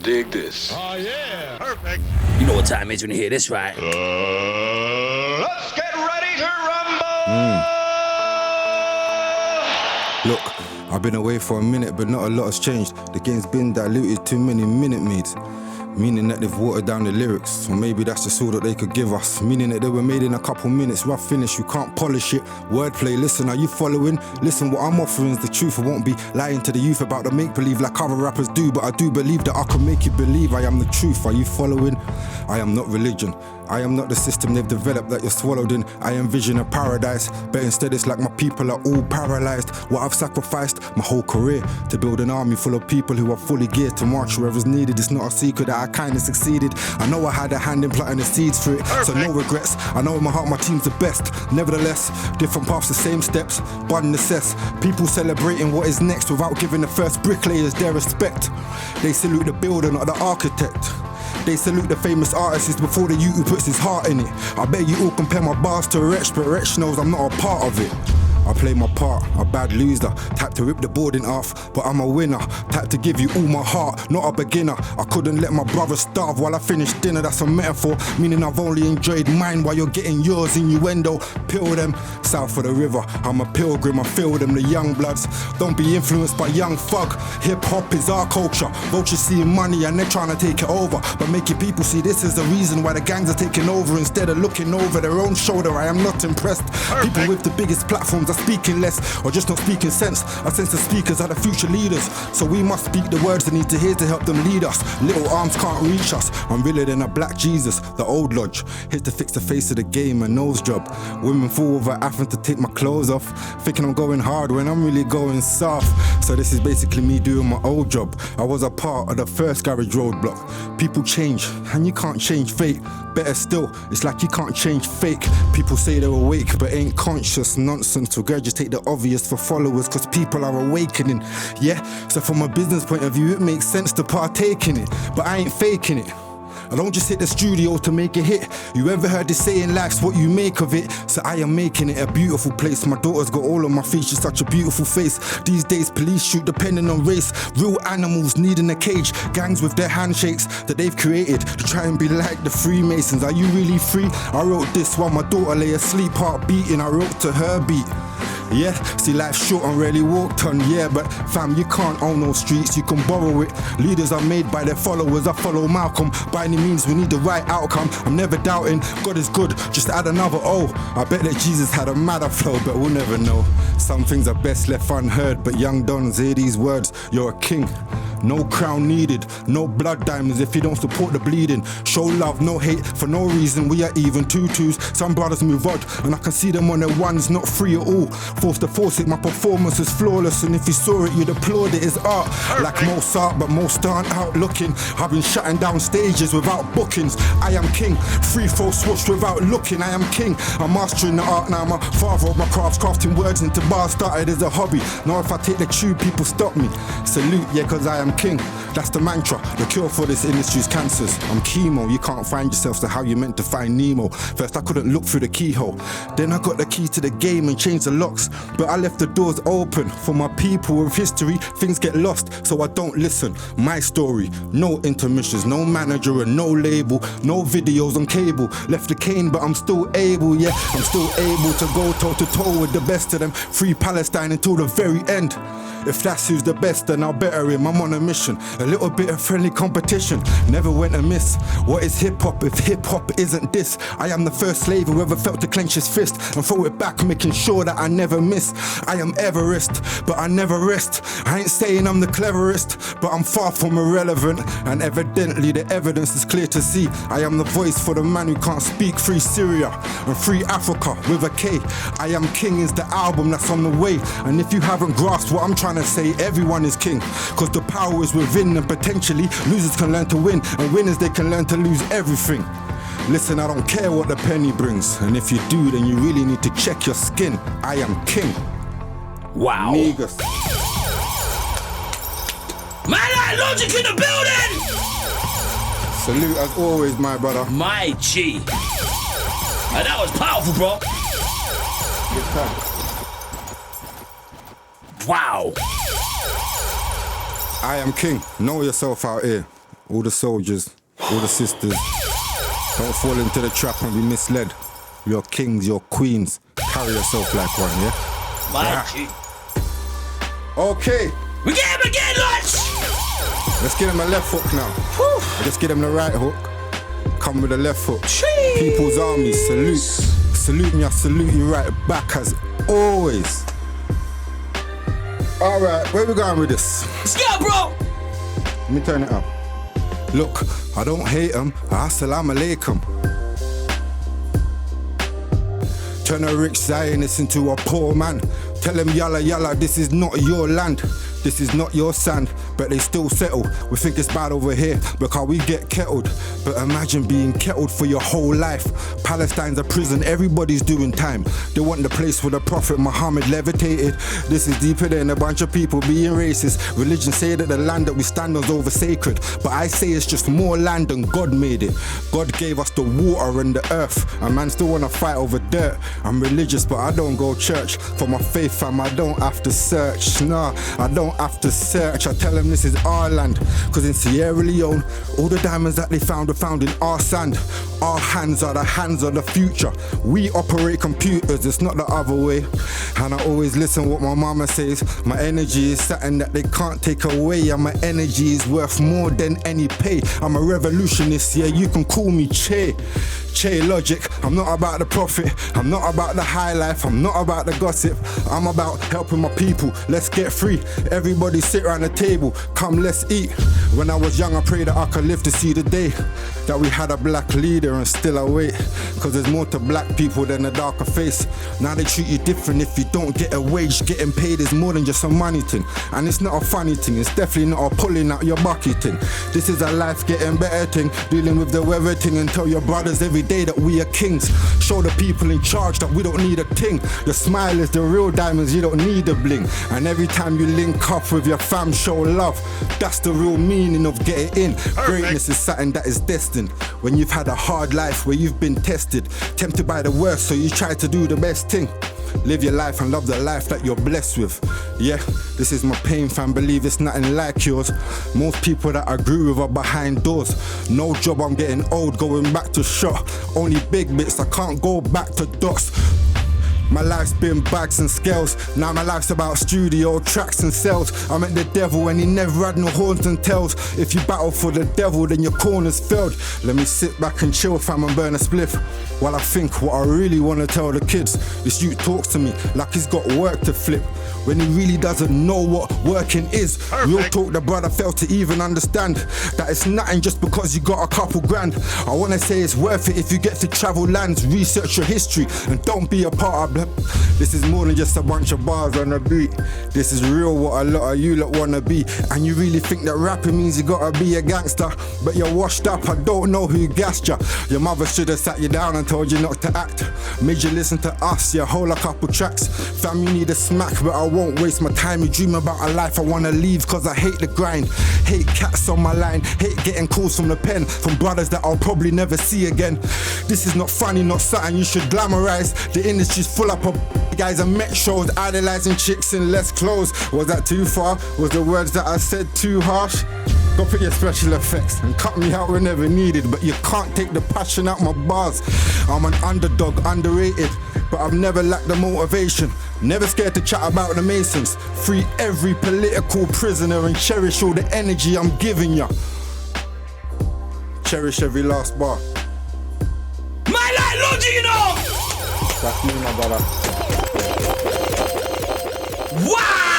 Dig this. Oh yeah, perfect. You know what time it is when you hear this, right? Let's get ready to rumble. Look, I've been away for a minute, but not a lot has changed. The game's been diluted, too many minute maids. Meaning that they've watered down the lyrics, or maybe that's just all that they could give us. Meaning that they were made in a couple minutes, rough finish, you can't polish it. Wordplay, listen, are you following? Listen, what I'm offering is the truth. I won't be lying to the youth about the make-believe like other rappers do, but I do believe that I can make you believe I am the truth. Are you following? I am not religion. I am not the system they've developed that you're swallowed in. I envision a paradise, but instead it's like my people are all paralyzed. What I've sacrificed my whole career to build an army full of people who are fully geared to march wherever's needed. It's not a secret that I kinda succeeded. I know I had a hand in planting the seeds for it, so no regrets. I know in my heart my team's the best. Nevertheless, different paths, the same steps, but in the cess. People celebrating what is next without giving the first bricklayers their respect. They salute the builder, not the architect. They salute the famous artist before the youth who puts his heart in it. I bet you all compare my bars to Wretch, but Wretch knows I'm not a part of it. I play my part, a bad loser, type to rip the board in half, but I'm a winner, type to give you all my heart, not a beginner. I couldn't let my brother starve while I finished dinner, that's a metaphor, meaning I've only enjoyed mine while you're getting yours, innuendo. Pill them, south of the river, I'm a pilgrim, I feel them, the young bloods. Don't be influenced by young thug, hip-hop is our culture. Vultures seeing money and they're trying to take it over, but making people see this is the reason why the gangs are taking over instead of looking over their own shoulder. I am not impressed. People with the biggest platforms are speaking less or just not speaking sense. I sense the speakers are the future leaders, so we must speak the words they need to hear to help them lead us. Little arms can't reach us. I'm realer than a black Jesus, the old lodge. Here to fix the face of the game, a nose job. Women fall without having to take my clothes off, thinking I'm going hard when I'm really going soft. So this is basically me doing my old job. I was a part of the first garage roadblock. People change and you can't change fate. Better still, it's like you can't change fake. People say they're awake but ain't conscious. Nonsense, regurgitate the obvious for followers cause people are awakening. Yeah, so from a business point of view it makes sense to partake in it, but I ain't faking it. I don't just hit the studio to make a hit. You ever heard the saying, life's what you make of it? So I am making it a beautiful place. My daughter's got all of my features, such a beautiful face. These days police shoot depending on race. Real animals needing a cage. Gangs with their handshakes that they've created to try and be like the Freemasons. Are you really free? I wrote this while my daughter lay asleep, heart beating. I wrote to her beat. Yeah, see life's short and rarely walked on, yeah, but fam, you can't own no streets, you can borrow it. Leaders are made by their followers, I follow Malcolm. By any means, we need the right outcome. I'm never doubting, God is good, just add another O. I bet that Jesus had a madder flow, but we'll never know. Some things are best left unheard, but young dons, hear these words, you're a king. No crown needed, no blood diamonds if you don't support the bleeding. Show love, no hate, for no reason, we are even tutus. Some brothers move odd, and I can see them on their ones, not free at all. Forced to force it, my performance is flawless, and if you saw it, you'd applaud it, it's art. Like most art, but most aren't out looking. I've been shutting down stages without bookings. I am king, free throw swoosh without looking. I am king, I'm mastering the art now. I'm a father of my crafts, crafting words into bars, started as a hobby. Now if I take the tube, people stop me. Salute, yeah, cause I am king. That's the mantra, the cure for this industry's cancers. I'm chemo, you can't find yourself, so how you meant to find Nemo? First I couldn't look through the keyhole, then I got the key to the game and changed the locks. But I left the doors open for my people with history. Things get lost, so I don't listen. My story, no intermissions, no manager and no label, no videos on cable. Left the cane, but I'm still able, yeah, I'm still able to go toe to toe with the best of them. Free Palestine until the very end. If that's who's the best, then I'll better him. I'm on a mission, a little bit of friendly competition, never went amiss. What is hip-hop if hip-hop isn't this? I am the first slave who ever felt to clench his fist and throw it back, making sure that I never miss. I am Everest, but I never rest. I ain't saying I'm the cleverest, but I'm far from irrelevant, and evidently the evidence is clear to see. I am the voice for the man who can't speak. Free Syria and free Africa with a K. I Am King is the album that's on the way, and if you haven't grasped what I'm trying to say, everyone is king, cause the power is within, and potentially losers can learn to win, and winners they can learn to lose everything. Listen, I don't care what the penny brings, and if you do, then you really need to check your skin. I am king. Wow. Niggas. Man, that Logic in the building! Salute as always, my brother. My G. And that was powerful, bro. Good time. Wow. I am king. Know yourself out here. all the soldiers, all the sisters. Don't fall into the trap and be misled. You're kings, you're queens. Carry yourself like one, yeah? My G. Okay. We get him again, lads! Let's get him a left hook now. Let's get him the right hook. Come with the left hook. Jeez. People's army, salute. Salute me, I salute you right back as always. Alright, where we going with this? Let's go, bro! Let me turn it up. Look, I don't hate them. Assalamu alaikum. Turn a rich Zionist into a poor man. Tell them yalla yalla, this is not your land. This is not your sand, but they still settle. We think it's bad over here because we get kettled. But imagine being kettled for your whole life. Palestine's a prison, everybody's doing time. They want the place where the Prophet Muhammad levitated. This is deeper than a bunch of people being racist. Religion say that the land that we stand on is over sacred. But I say it's just more land than God made it. God gave us the water and the earth. A man still wanna fight over dirt. I'm religious, but I don't go church. For my faith, fam, I don't have to search. Nah, I don't have to search. I tell them this is our land. Cause in Sierra Leone, all the diamonds that they found were found in our sand. Our hands are the hands of the future. We operate computers, it's not the other way. And I always listen what my mama says. My energy is something that they can't take away. And my energy is worth more than any pay. I'm a revolutionist, yeah, you can call me Che. Che Logic, I'm not about the profit. I'm not about the high life. I'm not about the gossip. I'm about helping my people. Let's get free. Everybody sit around the table. Come, let's eat. When I was young, I prayed that I could live to see the day that we had a black leader and still I wait. Cause there's more to black people than a darker face. Now they treat you different if you don't get a wage. Getting paid is more than just a money thing. And it's not a funny thing. It's definitely not a pulling out your bucket thing. This is a life getting better thing. Dealing with the weather thing and tell your brothers every day that we are kings. Show the people in charge that we don't need a thing. Your smile is the real diamonds, you don't need a bling. And every time you link up with your fam, show love. That's the real meaning of getting in. Greatness is something that is destined. When you've had a hard life where you've been tested, tempted by the worst, so you try to do the best thing. Live your life and love the life that you're blessed with. Yeah, this is my pain, fam, believe it's nothing like yours. Most people that I grew with are behind doors. No job, I'm getting old, going back to shot. Only big bits, I can't go back to dots. My life's been bags and scales. Now my life's about studio tracks and sales. I met the devil and he never had no horns and tails. If you battle for the devil, then your corner's filled. Let me sit back and chill, fam, and burn a spliff while I think what I really want to tell the kids. This youth talks to me like he's got work to flip when he really doesn't know what working is. Real talk, the brother failed to even understand that it's nothing just because you got a couple grand. I want to say it's worth it if you get to travel lands, research your history, and don't be a part of. This is more than just a bunch of bars on a beat. This is real what a lot of you lot wanna be. And you really think that rapping means you gotta be a gangster, but you're washed up, I don't know who gassed ya. Your mother should have sat you down and told you not to act. Made you listen to us, yeah, hold a couple tracks. Fam, you need a smack, but I won't waste my time. You dream about a life I wanna leave, cause I hate the grind. Hate cats on my line, hate getting calls from the pen, from brothers that I'll probably never see again. This is not funny, not something you should glamorize. The industry's full up of guys and met shows, idolizing chicks in less clothes. Was that too far? Was the words that I said too harsh? Go put your special effects and cut me out whenever needed, but you can't take the passion out my bars. I'm an underdog, underrated, but I've never lacked the motivation. Never scared to chat about the Masons. Free every political prisoner and cherish all the energy I'm giving ya. Cherish every last bar. My life, Longino! That's me, my brother. Wow!